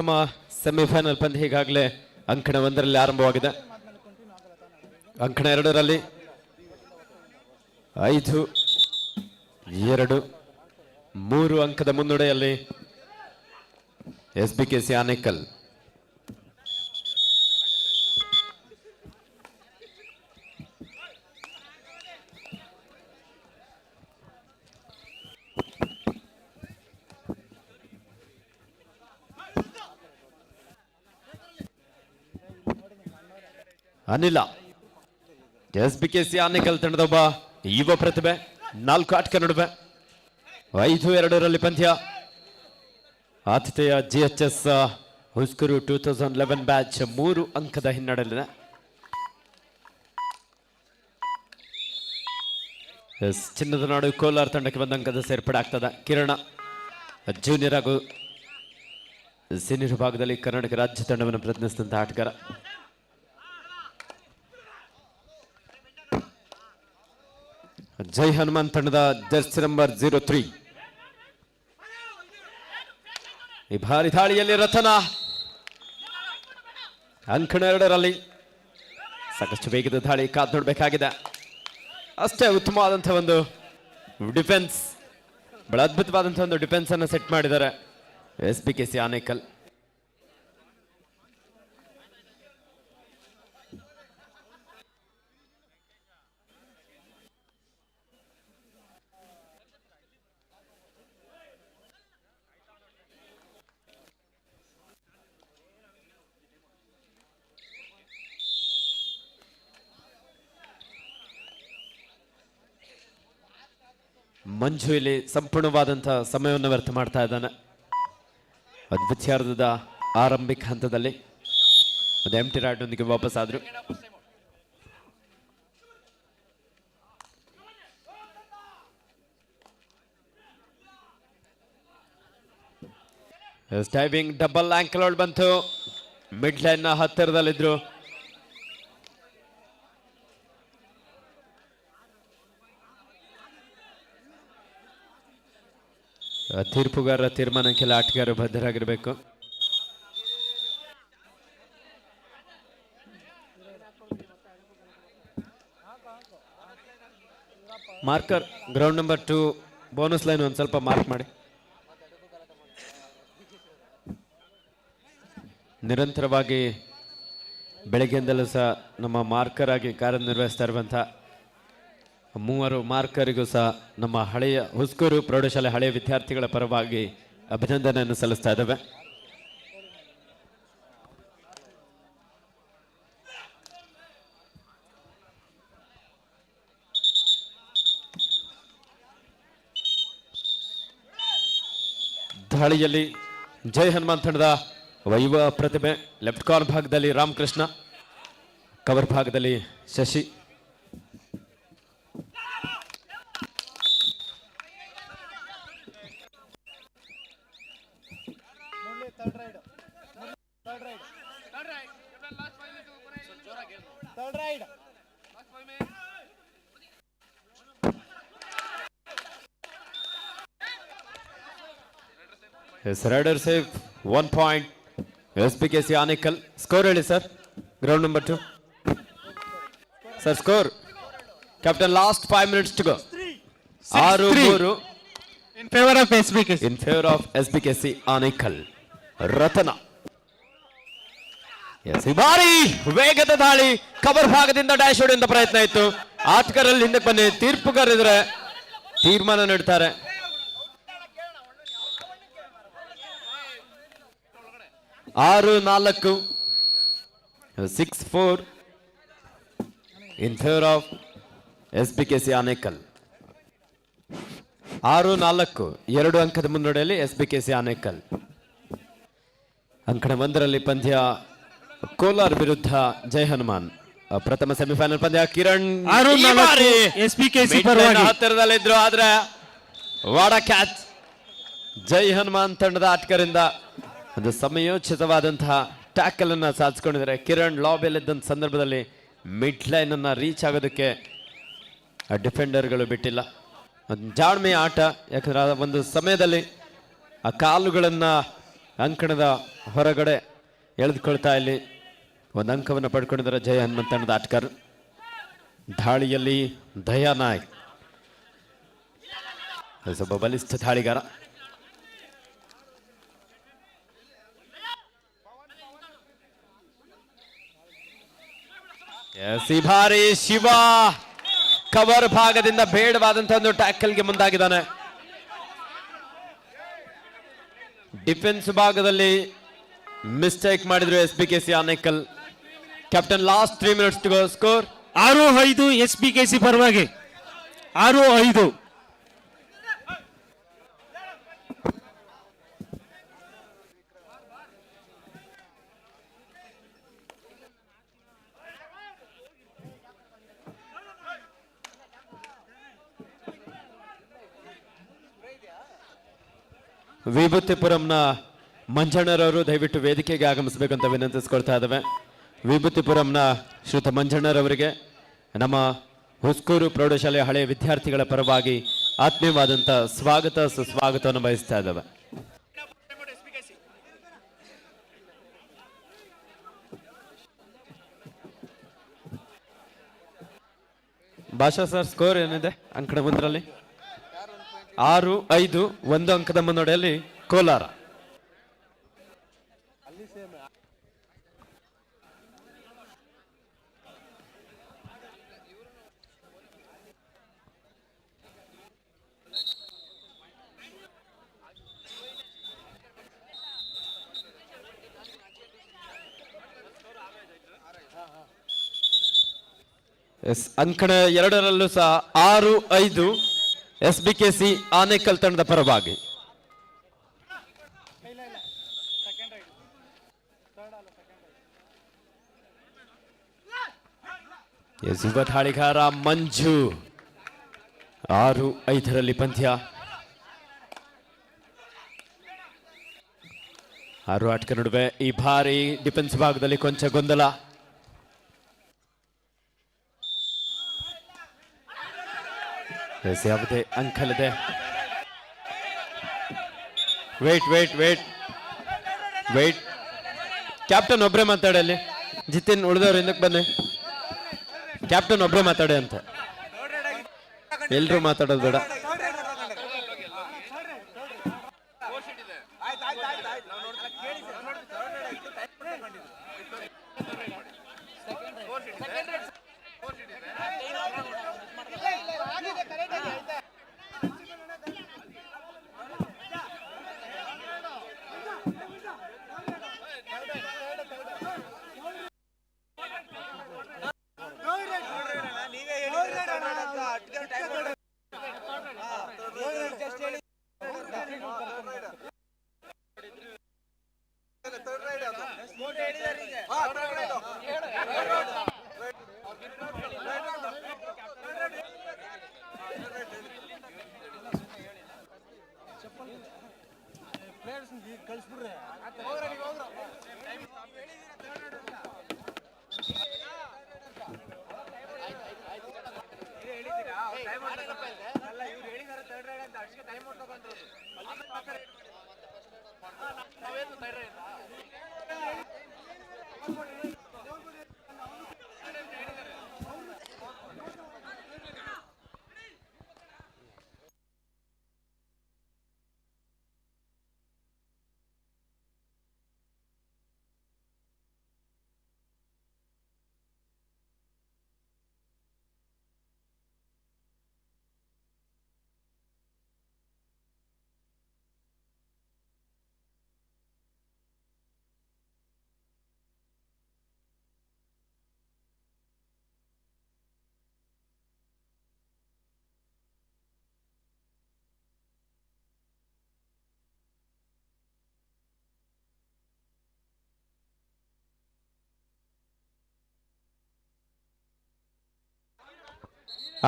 ನಮ್ಮ ಸೆಮಿಫೈನಲ್ ಪಂದ್ಯ ಈಗಾಗಲೇ ಅಂಕಣ 1ರಲ್ಲಿ ಆರಂಭವಾಗಿದೆ. ಅಂಕಣ 2ರಲ್ಲಿ 5-2 3 ಅಂಕದ ಮುನ್ನಡೆಯಲ್ಲಿ ಎಸ್ಬಿಕೆಸಿ ಆನೇಕಲ್. ಅನಿಲ ಎಸ್ಬಿಕೆಸಿ ಆನೇಕಲ್ ತಂಡದ ಒಬ್ಬ ಯುವ ಪ್ರತಿಭೆ. 4 ಆಟಕ ನಡುವೆ 5-2ರಲ್ಲಿ ಪಂದ್ಯ. ಆತಿಥೇಯ GHS ಹುಸ್ಕೂರು 2011 ಬ್ಯಾಚ್ 3 ಅಂಕದ ಹಿನ್ನಡೆಯಲ್ಲಿದೆ. ಚಿನ್ನದ ನಾಡು ಕೋಲಾರ ತಂಡಕ್ಕೆ 1 ಅಂಕದ ಸೇರ್ಪಡೆ ಆಗ್ತದೆ. ಕಿರಣ ಜೂನಿಯರ್ ಹಾಗೂ ಸೀನಿಯರ್ ವಿಭಾಗದಲ್ಲಿ ಕರ್ನಾಟಕ ರಾಜ್ಯ ತಂಡವನ್ನು ಪ್ರತಿನಿಧಿಸಿದಂತಹ ಆಟಗಾರ. ಜೈ ಹನುಮಾನ್ ತಂಡದ ಜರ್ಸಿ ನಂಬರ್ 03. ಈ ಭಾರಿ ದಾಳಿಯಲ್ಲಿ ರತನ. ಅಂಕಣ 2ರಲ್ಲಿ ಸಾಕಷ್ಟು ವೇಗದ ದಾಳಿ ಕಾದು ನೋಡಬೇಕಾಗಿದೆ. ಅಷ್ಟೇ ಉತ್ತಮವಾದಂತಹ ಒಂದು ಡಿಫೆನ್ಸ್, ಬಹಳ ಅದ್ಭುತವಾದಂತಹ ಒಂದು ಡಿಫೆನ್ಸ್ ಅನ್ನು ಸೆಟ್ ಮಾಡಿದ್ದಾರೆ ಎಸ್ಬಿಕೆಸಿ ಆನೇಕಲ್. ಮಂಜು ಇಲ್ಲಿ ಸಂಪೂರ್ಣವಾದಂತಹ ಸಮಯವನ್ನು ವ್ಯರ್ಥ ಮಾಡ್ತಾ ಇದ್ದಾನೆ. ದ್ವಿತೀಯಾರ್ಧದ ಆರಂಭಿಕ ಹಂತದಲ್ಲಿ ಒಂದು ಎಂಟಿ ರಾಡ್ನೊಂದಿಗೆ ವಾಪಸ್ ಆದ್ರು. ಡೈವಿಂಗ್ ಡಬಲ್ ಆಂಕಲ್ ಔಟ್ ಬಂತು. ಮಿಡ್ ಲೈನ್ ನ ಹತ್ತಿರದಲ್ಲಿದ್ರು. ತೀರ್ಪುಗಾರರ ತೀರ್ಮಾನಕ್ಕೆಲ್ಲ ಆಟಗಾರರು ಬದ್ಧರಾಗಿರಬೇಕು. Marker ground number 2 bonus line ಒಂದು ಸ್ವಲ್ಪ ಮಾರ್ಕ್ ಮಾಡಿ. ನಿರಂತರವಾಗಿ ಬೆಳಗ್ಗೆಯಿಂದಲೂ ಸಹ ನಮ್ಮ ಮಾರ್ಕರ್ ಆಗಿ ಕಾರ್ಯನಿರ್ವಹಿಸ್ತಾ ಇರುವಂತಹ 3 ಮಾರ್ಕರಿಗೂ ಸಹ ನಮ್ಮ ಹಳೆಯ ಹುಸ್ಕೂರು ಪ್ರೌಢಶಾಲೆ ಹಳೆಯ ವಿದ್ಯಾರ್ಥಿಗಳ ಪರವಾಗಿ ಅಭಿನಂದನೆಯನ್ನು ಸಲ್ಲಿಸ್ತಾ ಇದ್ದಾವೆ. ದಾಳಿಯಲ್ಲಿ ಜೈ ಹನುಮಾನ್ ತಂಡದ ಯುವ ಪ್ರತಿಭೆ. ಲೆಫ್ಟ್ ಕಾರ್ನರ್ ಭಾಗದಲ್ಲಿ ರಾಮಕೃಷ್ಣ, ಕವರ್ ಭಾಗದಲ್ಲಿ Shashi. Raider save 1 point SBKC Anekal. Score ಹೇಳಿ sir, ground number 2 sir. Score captain, last 5 minutes to go. 6-3 in favor of SBKC. in favor of SBKC Anekal. Ratan ಬಾರಿ ವೇಗದ ದಾಳಿ. ಕವರ್ ಭಾಗದಿಂದ ಡ್ಯಾಶ್ ಹೊಡೆಯುವಂತ ಪ್ರಯತ್ನ ಇತ್ತು. ಆಟಗಾರರಲ್ಲಿ ಹಿಂದೆ ಬನ್ನಿ, ತೀರ್ಪುಗಾರರಿದ್ರೆ ತೀರ್ಮಾನ ನೀಡ್ತಾರೆ. 6-4 6-4 in favor of SBKC Anekal. 6-4 2 ಅಂಕದ ಮುನ್ನಡೆಯಲ್ಲಿ ಎಸ್ಬಿಕೆಸಿ ಆನೇಕಲ್. ಅಂಕಣ 1ರಲ್ಲಿ ಪಂದ್ಯ ಕೋಲಾರ ವಿರುದ್ಧ ಜೈ ಹನುಮಾನ್. ಪ್ರಥಮ ಸೆಮಿಫೈನಲ್ ಪಂದ್ಯ. ಕಿರಣ್ SBKC ಪರವಾಗಿ ಹತ್ತಿರದಲ್ಲಿದ್ರು, ಆದ್ರೆ ವಾಡ ಕ್ಯಾಚ್. ಜೈ ಹನುಮಾನ್ ತಂಡದ ಆಟಗಾರರಿಂದ ಒಂದು ಸಮಯೋಚಿತವಾದಂತಹ ಟ್ಯಾಕಲ್ ಅನ್ನ ಸಾಧಿಸಿಕೊಂಡಿದ್ದಾರೆ. ಕಿರಣ್ ಲಾಬಿಯಲ್ಲಿದ್ದಂಥ ಸಂದರ್ಭದಲ್ಲಿ ಮಿಡ್ ಲೈನ್ ಅನ್ನ ರೀಚ್ ಆಗೋದಕ್ಕೆ ಡಿಫೆಂಡರ್ಗಳು ಬಿಟ್ಟಿಲ್ಲ. ಜಾಣ್ಮೆಯ ಆಟ, ಯಾಕಂದ್ರೆ ಒಂದು ಸಮಯದಲ್ಲಿ ಆ ಕಾಲುಗಳನ್ನ ಅಂಕಣದ ಹೊರಗಡೆ ಎಳೆದುಕೊಳ್ತಾ ಇಲ್ಲಿ ಒಂದು ಅಂಕವನ್ನು ಪಡ್ಕೊಂಡಿದ್ದಾರೆ ಜಯ ಹನುಮಂತ್ ತಂಡದ ಆಟಗಾರ. ದಾಳಿಯಲ್ಲಿ ದಯಾ ನಾಯಕ್ ಒಬ್ಬ ಬಲಿಷ್ಠ ದಾಳಿಗಾರ. ಈ ಬಾರಿ ಶಿವ ಕವರ್ ಭಾಗದಿಂದ ಬೇಡವಾದಂತಹ ಒಂದು ಟ್ಯಾಕಲ್ಗೆ ಮುಂದಾಗಿದ್ದಾನೆ. ಡಿಫೆನ್ಸ್ ಭಾಗದಲ್ಲಿ ಮಿಸ್ಟೇಕ್ ಮಾಡಿದ್ರು SBKC Anekal. Captain last 3 minutes to go. Score 6-5 SBKC ಪರವಾಗಿ. 6-5. ವಿಭೂತಿಪುರಂನ ಮಂಜಣ್ಣರವರು ದಯವಿಟ್ಟು ವೇದಿಕೆಗೆ ಆಗಮಿಸಬೇಕಂತ ವಿನಂತಿಸ್ಕೊಳ್ತಾ ಇದ್ದಾವೆ. ವಿಭೂತಿಪುರಂನ ಶ್ರೀಯುತ ಮಂಜಣ್ಣರವರಿಗೆ ನಮ್ಮ ಹುಸ್ಕೂರು ಪ್ರೌಢಶಾಲೆಯ ಹಳೆಯ ವಿದ್ಯಾರ್ಥಿಗಳ ಪರವಾಗಿ ಆತ್ಮೀಯವಾದಂಥ ಸ್ವಾಗತ ಸುಸ್ವಾಗತವನ್ನು ಬಯಸ್ತಾ ಇದ್ದಾವೆ. ಭಾಷಾ ಸರ್, ಸ್ಕೋರ್ ಏನಿದೆ ಅಂಕಣ ಮುಂದರಲ್ಲಿ? 6-5 1 ಅಂಕದ ಮುನ್ನಡೆಯಲ್ಲಿ ಕೋಲಾರ. ಅಂಕಣ 2ರಲ್ಲೂ ಸಹ 6-5 SBKC ಆನೇಕಲ್ ತಂಡದ ಪರವಾಗಿ. ಯುವ ದಾಳಿಗಾರ ಮಂಜು. 6-5ರಲ್ಲಿ ಪಂದ್ಯ. 6 ಆಟಗಾರ ನಡುವೆ ಈ ಬಾರಿ ಡಿಫೆನ್ಸ್ ಭಾಗದಲ್ಲಿ ಕೊಂಚ ಗೊಂದಲ. ಯಾವುದೇ ಅಂಕಲಿದೆ. ವೇಟ್ ಕ್ಯಾಪ್ಟನ್ ಒಬ್ರೆ ಮಾತಾಡಲ್ಲಿ. ಜಿತಿನ್, ಉಳಿದವ್ರು ಹಿಂದಕ್ಕೆ ಬನ್ನಿ. ಕ್ಯಾಪ್ಟನ್ ಒಬ್ರೆ ಮಾತಾಡಿ ಅಂತ. ಎಲ್ರೂ ಮಾತಾಡೋದು ಬೇಡ.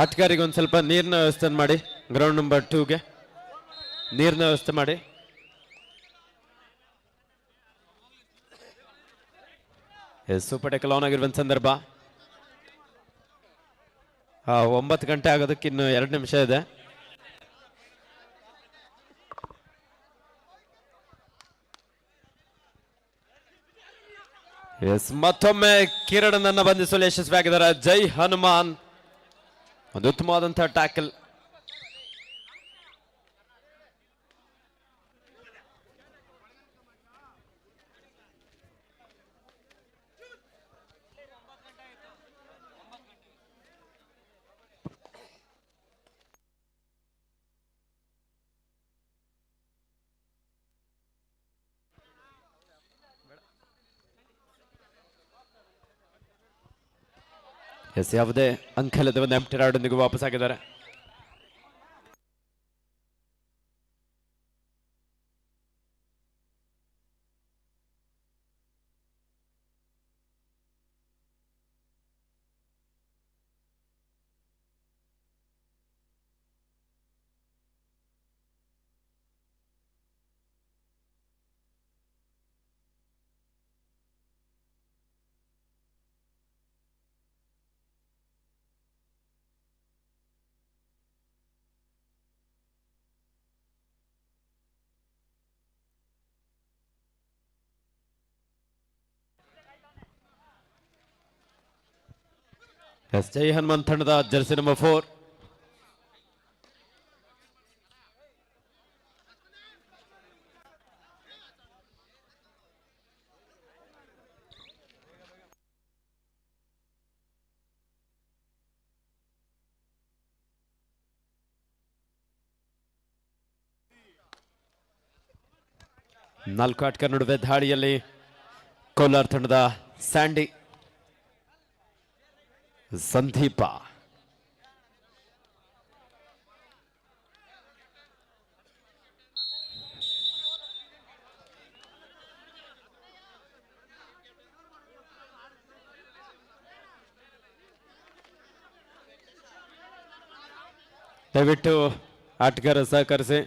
ಆಟಗಾರಿಗೆ ಒಂದು ಸ್ವಲ್ಪ ನೀರಿನ ವ್ಯವಸ್ಥೆ ಮಾಡಿ. ಗ್ರೌಂಡ್ ನಂಬರ್ 2ಗೆ ನೀರಿನ ವ್ಯವಸ್ಥೆ ಮಾಡಿ. ಸೂಪರ್ ಟೆಕಲ್ ಆನ್ ಆಗಿರುವಂತ ಸಂದರ್ಭ. 9 ಗಂಟೆ ಆಗೋದಕ್ಕೆ ಇನ್ನು 2 ನಿಮಿಷ ಇದೆ. ಎಸ್ ಮತ್ತೊಮ್ಮೆ ಕಿರಣ್ ಅನ್ನ ಬಂಧಿಸಲು ಯಶಸ್ವಿಯಾಗಿದ್ದಾರೆ ಜೈ ಹನುಮಾನ್. ಒಂದು ಉತ್ತಮವಾದಂತಹ ಟ್ಯಾಕಲ್. ಎಸ್ ಯಾವುದೇ ಅಂಕಲದ ಒಂದು ಎಂಪ್ಟಿ ರಾಡೊಂದಿಗೆ ವಾಪಸ್ ಆಗಿದ್ದಾರೆ. ಎಸ್ ಜೈ ಹನುಮಾನ್ ತಂಡದ ಜರ್ಸಿ ನಂಬರ್ 4. ನಾಲ್ಕು ಆಟಗಾರ ನಡುವೆ ದಾಳಿಯಲ್ಲಿ ಕೋಲಾರ ತಂಡದ ಸ್ಯಾಂಡಿ, ಸಂದೀಪ, ದಯವಿಟ್ಟು ಆಟಗಾರ ಸಹಕರಿಸಿ.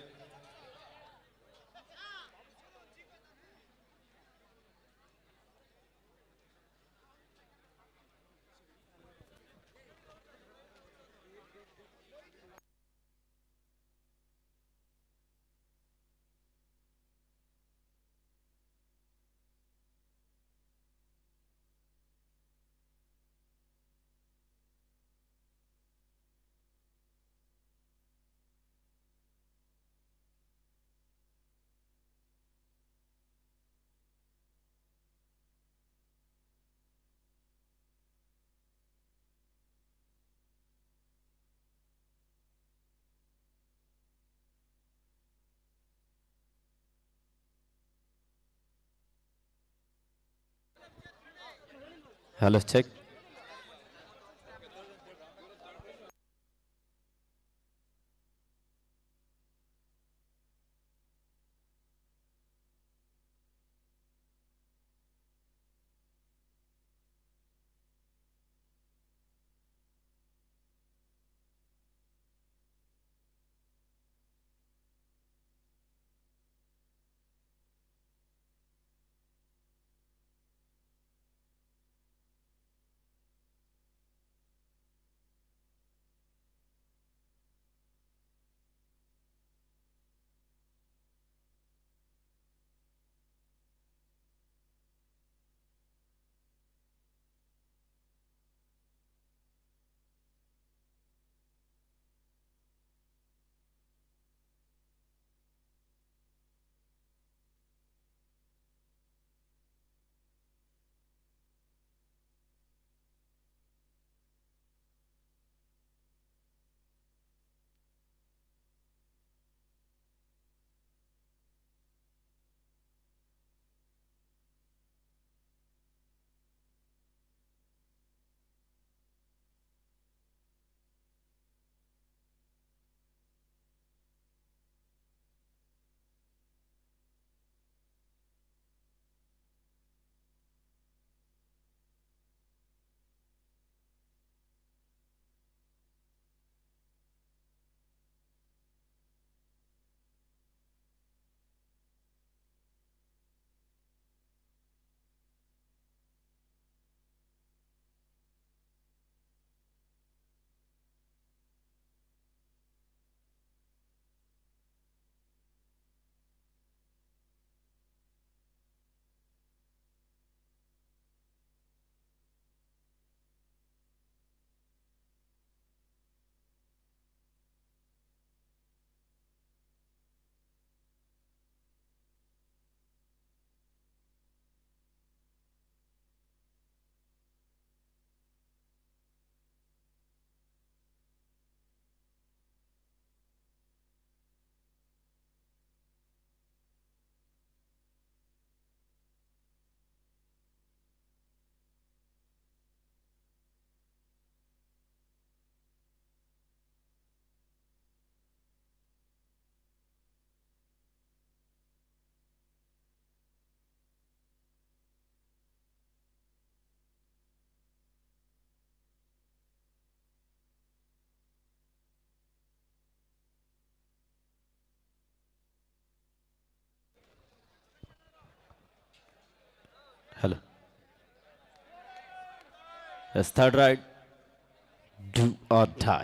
Hello check. Yes third raid do or die.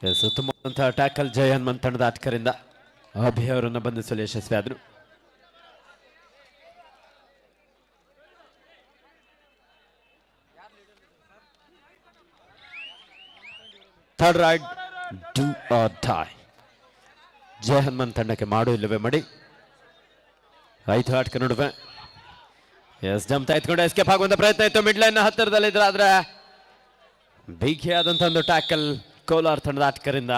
Yes ಉತ್ತಮವಾದಂತಹ ಟ್ಯಾಕಲ್ ಜೈ ಹನುಮಂತ್ ತಂಡದ ಆಟಗಾರರಿಂದ ಅಭಿ ಅವರನ್ನು ಬಂಧಿಸಲು ಯಶಸ್ವಿಯಾದರು. Third raid do or die. Jai Hanumant ತಂಡಕ್ಕೆ ಮಾಡು ಇಲ್ಲವೇ ಮಾಡಿ. 5 ಆಟಕ ನಡುವೆ ಎಸ್ ಜಂಪ್ ಎತ್ಕೊಂಡು ಎಸ್ಕೇಪ್ ಆಗುವಂತ ಪ್ರಯತ್ನ ಇತ್ತು. ಮಿಡ್ ಲೈನ್ ಹತ್ತಿರದಲ್ಲಿದ್ರೆ ಆದ್ರೆ ಬಿಗಿಯಾದಂತ ಒಂದು ಟ್ಯಾಕಲ್ ಕೋಲಾರ ತಂಡದ ಆಟಗಾರರಿಂದ.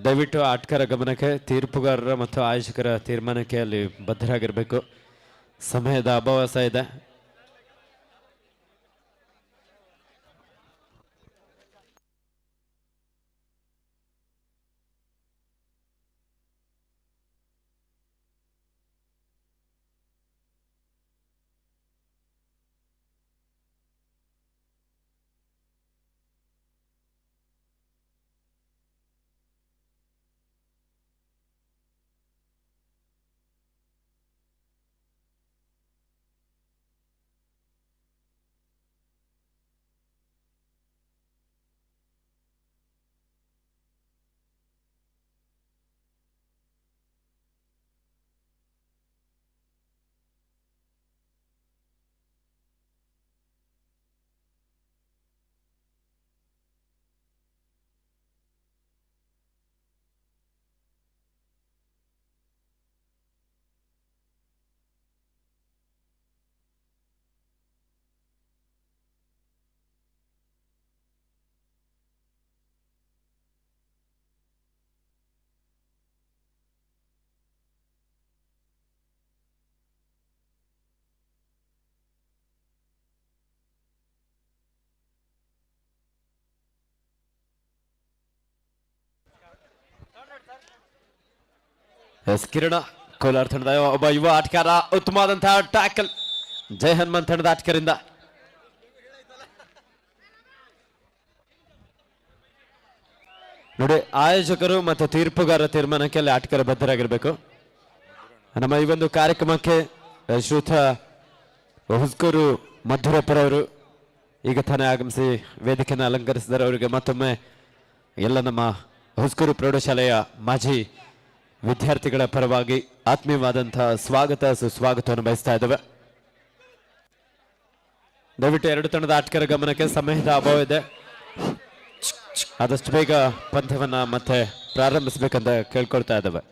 ದಯವಿಟ್ಟು ಆಟಗಾರ ಗಮನಕ್ಕೆ, ತೀರ್ಪುಗಾರರ ಮತ್ತು ಆಯೋಜಕರ ತೀರ್ಮಾನಕ್ಕೆ ಅಲ್ಲಿ ಬದ್ಧರಾಗಿರಬೇಕು. ಸಮಯದ ಅಭಾವಾಸ ಇದೆ. ಎಸ್ ಕಿರಣ ಕೋಲಾರ ತಂಡದ ಒಬ್ಬ ಯುವ ಆಟಗಾರ. ಉತ್ತಮವಾದಂತಹ ಟ್ಯಾಕಲ್ ಜೈ ಹನುಮಂತ್ ತಂಡದ ಆಟಗಾರರಿಂದ. ನೋಡಿ, ಆಯೋಜಕರು ಮತ್ತು ತೀರ್ಪುಗಾರ ತೀರ್ಮಾನಕ್ಕೆ ಅಲ್ಲಿ ಆಟಗಾರ ಬದ್ಧರಾಗಿರ್ಬೇಕು. ನಮ್ಮ ಈ ಒಂದು ಕಾರ್ಯಕ್ರಮಕ್ಕೆ ಶ್ರೀಯುತ ಹುಸ್ಕೂರು ಮಧುರಪ್ಪರವರು ಈಗ ತಾನೇ ಆಗಮಿಸಿ ವೇದಿಕೆಯನ್ನು ಅಲಂಕರಿಸಿದರೆ ಅವರಿಗೆ ಮತ್ತೊಮ್ಮೆ ಎಲ್ಲ ನಮ್ಮ ಹುಸ್ಕೂರು ಪ್ರೌಢಶಾಲೆಯ ಮಾಜಿ ವಿದ್ಯಾರ್ಥಿಗಳ ಪರವಾಗಿ ಆತ್ಮೀಯವಾದಂತಹ ಸ್ವಾಗತ ಸುಸ್ವಾಗತವನ್ನು ಬಯಸ್ತಾ ಇದ್ದೇವೆ. ದಯವಿಟ್ಟು ಎರಡು ತಂಡದ ಆಟಗಾರ ಗಮನಕ್ಕೆ, ಸಮಯದ ಅಭಾವ ಇದೆ. ಆದಷ್ಟು ಬೇಗ ಪಂದ್ಯವನ್ನ ಮತ್ತೆ ಪ್ರಾರಂಭಿಸಬೇಕಂತ ಕೇಳ್ಕೊಳ್ತಾ ಇದ್ದೇವೆ.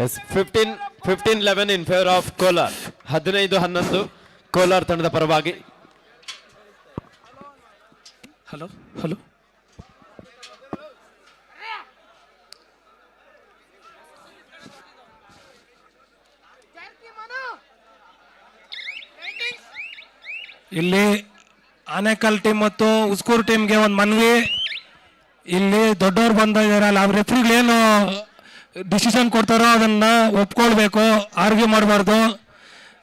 Yes 15-11 in favour of Kolar. 15-11 Kolar ತಂಡದ ಪರವಾಗಿ. ಹಲೋ ಹಲೋ ಇಲ್ಲಿ ಆನೇಕಲ್ ಟೀಮ್ ಮತ್ತು ಉಸ್ಕೂರು ಟೀಮ್ಗೆ ಒಂದು ಮನವಿ. ಇಲ್ಲಿ ದೊಡ್ಡವ್ರು ಬಂದಿದ್ದಾರಲ್ಲ, ಅವ್ರ ರೆಫ್ರಿಗಳೇನು ಡಿಸಿಷನ್ ಕೊಡ್ತಾರೋ ಅದನ್ನ ಒಪ್ಕೊಳ್ಬೇಕು, ಆರ್ಗ್ಯೂ ಮಾಡಬಾರ್ದು.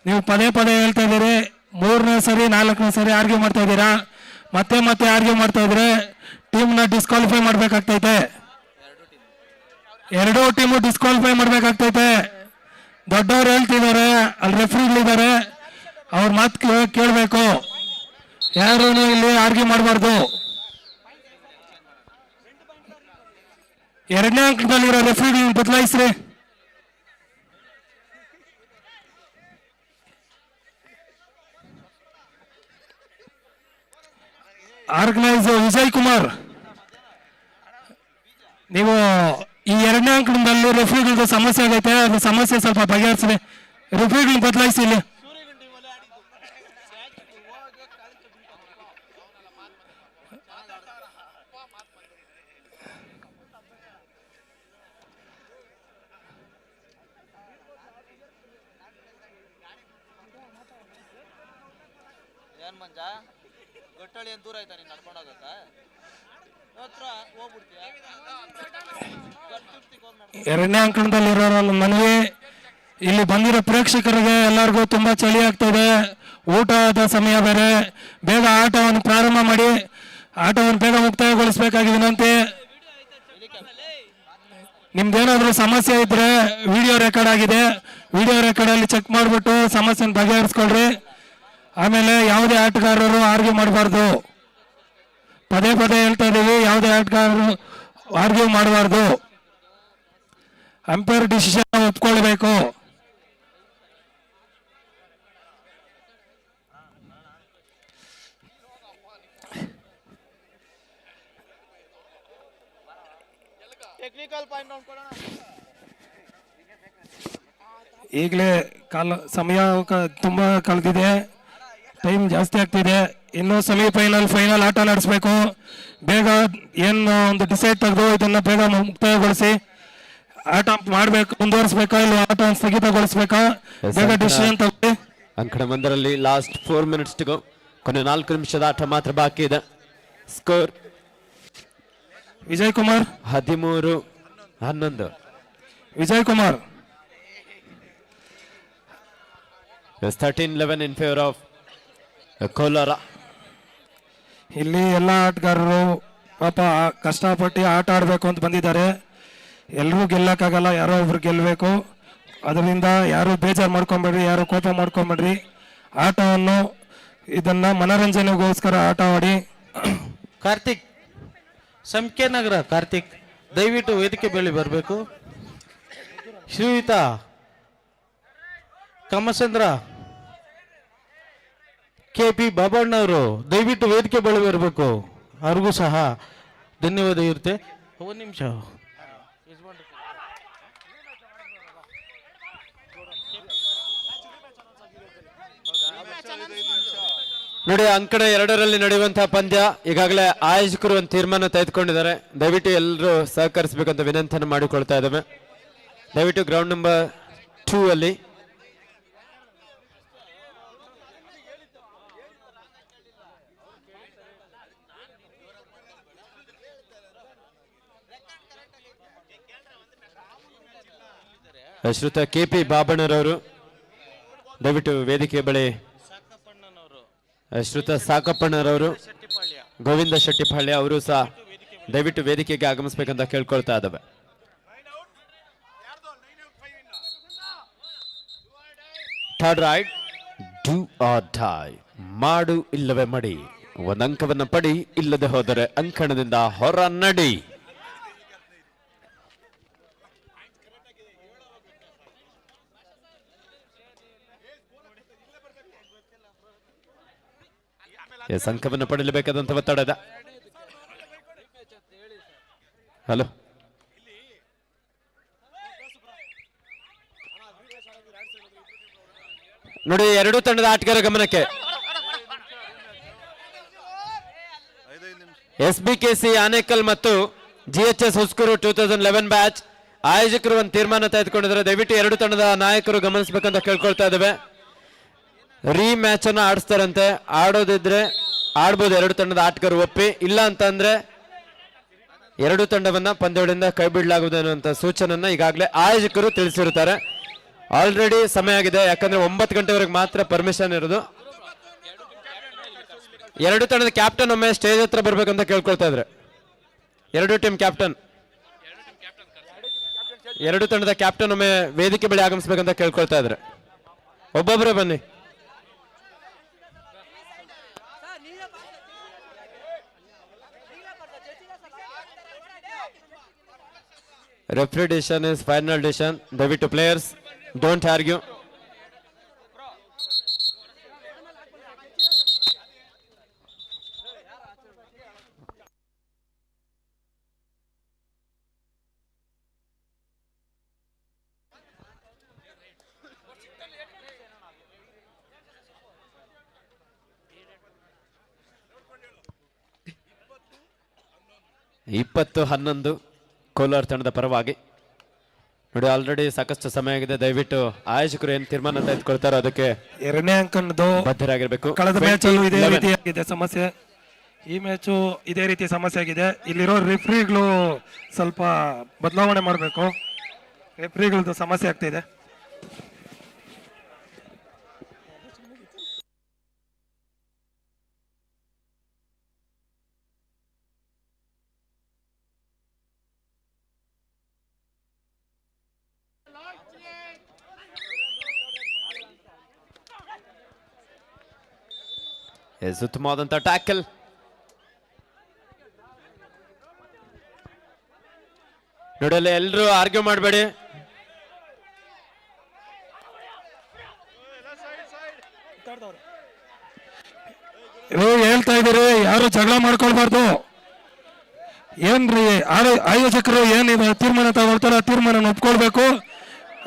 ನೀವು ಪದೇ ಪದೇ ಹೇಳ್ತಾ ಇದ್ದೀರಿ, 3ನೇ ಸರಿ 4ನೇ ಸರಿ ಆರ್ಗ್ಯೂ ಮಾಡ್ತಾ ಇದ್ದೀರಾ. ಮತ್ತೆ ಮತ್ತೆ ಆರ್ಗ್ಯೂ ಮಾಡ್ತಾ ಇದ್ರೆ ಟೀಮ್ನ ಡಿಸ್ಕ್ವಾಲಿಫೈ ಮಾಡ್ಬೇಕಾಗ್ತೈತೆ. ಎರಡೂ ಟೀಮು ಡಿಸ್ಕ್ವಾಲಿಫೈ ಮಾಡ್ಬೇಕಾಗ್ತೈತೆ. ದೊಡ್ಡವ್ರು ಹೇಳ್ತಿದ್ದಾರೆ, ಅಲ್ಲಿ ರೆಫ್ರಿಗಳಿದ್ದಾರೆ, ಅವ್ರ ಮಾತು ಕೇಳಬೇಕು. ಯಾರು ಇಲ್ಲಿ ಆರ್ಗ್ಯೂ ಮಾಡಬಾರ್ದು. 2ನೇ ಅಂಕದಲ್ಲಿರೋ ರೆಫ್ರಿಗಳನ್ನ ಬದಲಾಯಿಸ್ರಿ. ಆರ್ಗನೈಸ್ ವಿಜಯ್ ಕುಮಾರ್, ನೀವು ಈ 2ನೇ ಅಂಕದಲ್ಲಿ ರೆಫ್ರಿಗಳದ್ದು ಸಮಸ್ಯೆ ಆಗೈತೆ, ಅದು ಸಮಸ್ಯೆ ಸ್ವಲ್ಪ ಬಗೆಹರಿಸ್ರಿ. ರೆಫ್ರಿಗಳನ್ನ ಬದಲಾಯಿಸಿ ಇಲ್ಲಿ. ಮಂಜ ಗಟ್ಟಳಿ ಏನು ದೂರ ಆಯ್ತಾ ನೀನು ನಡ್ಕೊಂಡು ಹೋಗತ್ತ ಹತ್ರ ಹೋಗ್ಬಿಡ್ತೀಯ ಎರಡನೇ ಅಂಕಣದಲ್ಲಿರೋರ ಮನವಿ, ಇಲ್ಲಿ ಬಂದಿರೋ ಪ್ರೇಕ್ಷಕರಿಗೆ ಎಲ್ಲರಿಗೂ ತುಂಬಾ ಚಳಿ ಆಗ್ತದೆ, ಊಟದ ಸಮಯ ಬೇರೆ, ಬೇಗ ಆಟವನ್ನು ಪ್ರಾರಂಭ ಮಾಡಿ, ಆಟವನ್ನು ಬೇಗ ಮುಕ್ತಾಯಗೊಳಿಸಬೇಕಾಗಿ ವಿನಂತಿ. ನಿಮ್ದೇನಾದ್ರೂ ಸಮಸ್ಯೆ ಇದ್ರೆ ವಿಡಿಯೋ ರೆಕಾರ್ಡ್ ಆಗಿದೆ, ವಿಡಿಯೋ ರೆಕಾರ್ಡಲ್ಲಿ ಚೆಕ್ ಮಾಡಿಬಿಟ್ಟು ಸಮಸ್ಯೆನ ಬಗೆಹರಿಸ್ಕೊಳ್ರಿ. ಆಮೇಲೆ ಯಾವುದೇ ಆಟಗಾರರು ಆರ್ಗ್ಯೂ ಮಾಡಬಾರ್ದು, ಪದೇ ಪದೇ ಹೇಳ್ತಾ ಇದ್ದೀವಿ, ಯಾವುದೇ ಆಟಗಾರರು ಆರ್ಗ್ಯೂ ಮಾಡಬಾರ್ದು. ಅಂಪೈರ್ ಡಿಸಿಷನ್ ಒಪ್ಕೊಳ್ಬೇಕು. ಟೆಕ್ನಿಕಲ್ ಪಾಯಿಂಟ್ ನೋಡ್ಕೊಳ್ಳೋಣ. ಈಗಲೇ ಸಮಯ ತುಂಬಾ ಕಳೆದಿದೆ, ಟೈಮ್ ಜಾಸ್ತಿ ಆಗ್ತಿದೆ. ಇನ್ನು ಸೆಮಿಫೈನಲ್ ಫೈನಲ್ ಆಟ ನಡೆಸಬೇಕು. ಬೇಗ ಏನು ಒಂದು ಡಿಸೈಡ್ ತೆಗೆದು ಇದನ್ನ ಬೇಗ ಮುಕ್ತಾಯಗೊಳಿಸಿ. ಆಟ ಮಾಡಬೇಕು, ಮುಂದುವರಿಸಬೇಕಾ ಇಲ್ಲ ಆಟ ಸ್ಥಗಿತಗೊಳಿಸಬೇಕಾ, ಬೇಗ ಡಿಸಿಷನ್ ತಗೊಳ್ಳಿ. ಅಂಕಣ ಒಂದರಲ್ಲಿ ಲಾಸ್ಟ್ 4 minutes ಟು ಗೋ. ಕೊನೆ 4 ನಿಮಿಷದ ಆಟ ಮಾತ್ರ ಬಾಕಿ ಇದೆ. Score Vijay Kumar 13-11. Vijay Kumar 13-11 in favor of Kolar. ಇಲ್ಲಿ ಎಲ್ಲ ಆಟಗಾರರು ಪಾಪ ಕಷ್ಟಪಟ್ಟು ಆಟ ಆಡಬೇಕು ಅಂತ ಬಂದಿದ್ದಾರೆ. ಎಲ್ಲರೂ ಗೆಲ್ಲಕ್ಕಾಗಲ್ಲ, ಯಾರೋ ಒಬ್ರು ಗೆಲ್ಲಬೇಕು. ಅದರಿಂದ ಯಾರು ಬೇಜಾರು ಮಾಡ್ಕೊಂಬೇಡ್ರಿ, ಯಾರು ಕೋಪ ಮಾಡ್ಕೊಂಬೇಡ್ರಿ. ಆಟವನ್ನು ಇದನ್ನ ಮನೋರಂಜನೆಗೋಸ್ಕರ ಆಟ ಆಡಿ. ಕಾರ್ತಿಕ್ ಸಂಖ್ಯೆ ನಗರ, ಕಾರ್ತಿಕ್ ದಯವಿಟ್ಟು ವೇದಿಕೆ ಬಳಿ ಬರಬೇಕು. ಶ್ರೀಯುತ ಕಮಸಂದ್ರ KP ಬಾಬಣ್ಣವರು ದಯವಿಟ್ಟು ವೇದಿಕೆ ಬಳಿ ಬರಬೇಕು. ಅವ್ರಿಗೂ ಸಹ ಧನ್ಯವಾದ ಇರುತ್ತೆ. ಒಂದು ನಿಮಿಷ ನೋಡಿ, ಅಂಕಣ 2ರಲ್ಲಿ ನಡೆಯುವಂತಹ ಪಂದ್ಯ ಈಗಾಗಲೇ ಆಯೋಜಕರು ಒಂದು ತೀರ್ಮಾನ ತೆಗೆದುಕೊಂಡಿದ್ದಾರೆ. ದಯವಿಟ್ಟು ಎಲ್ಲರೂ ಸಹಕರಿಸಬೇಕಂತ ವಿನಂತಿಯನ್ನು ಮಾಡಿಕೊಳ್ತಾ ಇದ್ದೇವೆ. ದಯವಿಟ್ಟು ಗ್ರೌಂಡ್ ನಂಬರ್ 2 ಅಲ್ಲಿ ಶ್ರೀಯುತ KP ಬಾಬಣ್ಣರವರು ದಯವಿಟ್ಟು ವೇದಿಕೆ ಬಳಿ, ಶ್ರೀಯುತ ಸಾಕಪ್ಪಣ್ಣರವರು, ಗೋವಿಂದ ಶೆಟ್ಟಿಪಾಳ್ಯ ಅವರು ಸಹ ದಯವಿಟ್ಟು ವೇದಿಕೆಗೆ ಆಗಮಿಸಬೇಕಂತ ಕೇಳ್ಕೊಳ್ತಾ ಇದ್ದಾವೆ. Third ride, do or dye, ಮಾಡು ಇಲ್ಲವೇ ಮಡಿ. ಒಂದು ಅಂಕವನ್ನು ಪಡಿ, ಇಲ್ಲದೆ ಹೋದರೆ ಅಂಕಣದಿಂದ ಹೊರ ನಡಿ. ಅಂಕವನ್ನು ಪಡೆಯಲೇಬೇಕಾದಂತ ಒತ್ತಡ ಇದೆ. ಹಲೋ, ನೋಡಿ, ಎರಡೂ ತಂಡದ ಆಟಗಾರ ಗಮನಕ್ಕೆ. SBKC ಆನೇಕಲ್ ಮತ್ತು GHS ಹುಸ್ಕೂರು 2011 ಬ್ಯಾಚ್ ಆಯೋಜಕರು ಒಂದು ತೀರ್ಮಾನ ತೆಗೆದುಕೊಂಡಿದ್ದಾರೆ. ದಯವಿಟ್ಟು ಎರಡು ತಂಡದ ನಾಯಕರು ಗಮನಿಸಬೇಕಂತ ಕೇಳ್ಕೊಳ್ತಾ ಇದ್ದೇವೆ. ರೀ ಮ್ಯಾಚ್ ಅನ್ನು ಆಡಿಸ್ತಾರಂತೆ. ಆಡೋದಿದ್ರೆ ಆಡ್ಬೋದು ಎರಡು ತಂಡದ ಆಟಗಾರರು ಒಪ್ಪಿ, ಇಲ್ಲ ಅಂತಂದ್ರೆ ಎರಡು ತಂಡವನ್ನ ಪಂದ್ಯಗಳಿಂದ ಕೈ ಬಿಡಲಾಗುವುದು ಅನ್ನುವಂಥ ಸೂಚನೆಯನ್ನ ಈಗಾಗಲೇ ಆಯೋಜಕರು ತಿಳಿಸಿರುತ್ತಾರೆ. ಆಲ್ರೆಡಿ ಸಮಯ ಆಗಿದೆ, ಯಾಕಂದ್ರೆ 9 ಗಂಟೆವರೆಗೆ ಮಾತ್ರ ಪರ್ಮಿಷನ್ ಇರೋದು. ಎರಡು ತಂಡದ ಕ್ಯಾಪ್ಟನ್ ಒಮ್ಮೆ ಸ್ಟೇಜ್ ಹತ್ರ ಬರ್ಬೇಕಂತ ಕೇಳ್ಕೊಳ್ತಾ ಇದ್ರೆ, ಎರಡು ಟೀಮ್ ಕ್ಯಾಪ್ಟನ್, ಎರಡು ತಂಡದ ಕ್ಯಾಪ್ಟನ್ ಒಮ್ಮೆ ವೇದಿಕೆ ಬಳಿ ಆಗಮಿಸಬೇಕಂತ ಕೇಳ್ಕೊಳ್ತಾ ಇದ್ರೆ, ಒಬ್ಬೊಬ್ಬರೇ ಬನ್ನಿ. Referee decision is final decision. ದಯವಿಟ್ಟು players don't argue. ಇಪ್ಪತ್ತು 11 ಕೋಲಾರ ತಂಡದ ಪರವಾಗಿ. ನೋಡಿ ಆಲ್ರೆಡಿ ಸಾಕಷ್ಟು ಸಮಯ ಆಗಿದೆ. ದಯವಿಟ್ಟು ಆಯೋಜಕರು ಏನ್ ತೀರ್ಮಾನ ತೆಗೆದುಕೊಳ್ತಾರೋ ಅದಕ್ಕೆ ಎರಡನೇ ಅಂಕಣದ್ದು ಬದ್ಧರಾಗಿರ್ಬೇಕು. ಕಳೆದ ಮ್ಯಾಚಲ್ಲೂ ಇದೇ 20-11. ರೀತಿಯಾಗಿದೆ ಸಮಸ್ಯೆ. ಈ ಮ್ಯಾಚು ಇದೇ ರೀತಿ ಸಮಸ್ಯೆ ಆಗಿದೆ. ಇಲ್ಲಿರೋ ರೆಫ್ರಿಗಳು ಸ್ವಲ್ಪ ಬದಲಾವಣೆ ಮಾಡಬೇಕು. ರೆಫ್ರಿಗಳದ್ದು ಸಮಸ್ಯೆ ಆಗ್ತಿದೆ. ಉತ್ತಮವಾದಂತ ಟ್ಯಾಕಲ್. ನೋಡಲ್ಲಿ ಎಲ್ಲರೂ ಆರ್ಗ್ಯೂ ಮಾಡಬೇಡಿ. ಹೇಳ್ತಾ ಇದ್ದೀರಿ ಯಾರು ಜಗಳ ಮಾಡ್ಕೊಳ್ಬಾರ್ದು. ಏನ್ರಿ ಆಯೋಜಕರು ಏನಿದೆ ತೀರ್ಮಾನ ತಗೊಳ್ತಾರೋ ಆ ತೀರ್ಮಾನ ಒಪ್ಕೊಳ್ಬೇಕು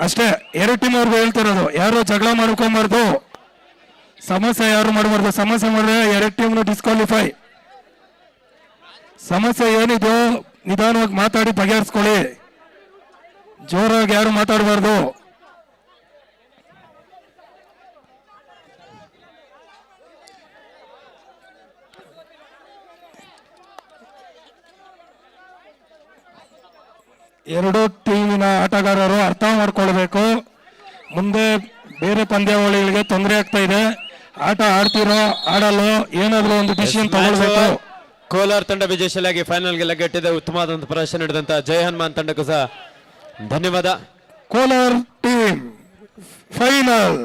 ಅಷ್ಟೇ. ಎರಡು ಟೀಮ್ ಅವ್ರಿಗೂ ಹೇಳ್ತಿರೋದು ಯಾರು ಜಗಳ ಮಾಡ್ಕೊಂಬಾರ್ದು. ಸಮಸ್ಯೆ ಯಾರು ಮಾಡಬಾರ್ದು. ಸಮಸ್ಯೆ ಮಾಡಿದ್ರೆ ಎರಡು ಟೀಮ್ನು ಡಿಸ್ಕ್ವಾಲಿಫೈ. ಸಮಸ್ಯೆ ಏನಿದೆಯೋ ನಿಧಾನವಾಗಿ ಮಾತಾಡಿ ಬಗೆಹರಿಸ್ಕೊಳ್ಳಿ. ಜೋರಾಗಿ ಯಾರು ಮಾತಾಡಬಾರ್ದು. ಎರಡು ಟೀಮಿನ ಆಟಗಾರರು ಅರ್ಥ ಮಾಡ್ಕೊಳ್ಬೇಕು. ಮುಂದೆ ಬೇರೆ ಪಂದ್ಯಾವಳಿಗಳಿಗೆ ತೊಂದರೆ ಆಗ್ತಾ ಇದೆ. ಆಟ ಆಡ್ತಿರೋ ಆಡಲು ಏನಾದರೂ ಒಂದು ಡಿಸಿಷನ್ ತಗೊಳ್ಬೇಕು. ಕೋಲಾರ ತಂಡ ವಿಜಯಶಾಲಿಯಾಗಿ ಫೈನಲ್ಗೆ ಲಗ್ಗೆಟ್ಟಿದೆ. ಉತ್ತಮವಾದಂತಹ ಪ್ರದರ್ಶನ ನೀಡಿದಂತ ಜೈ ಹನುಮಾನ್ ತಂಡಕ್ಕೂ ಸಹ ಧನ್ಯವಾದ. Kolar team final.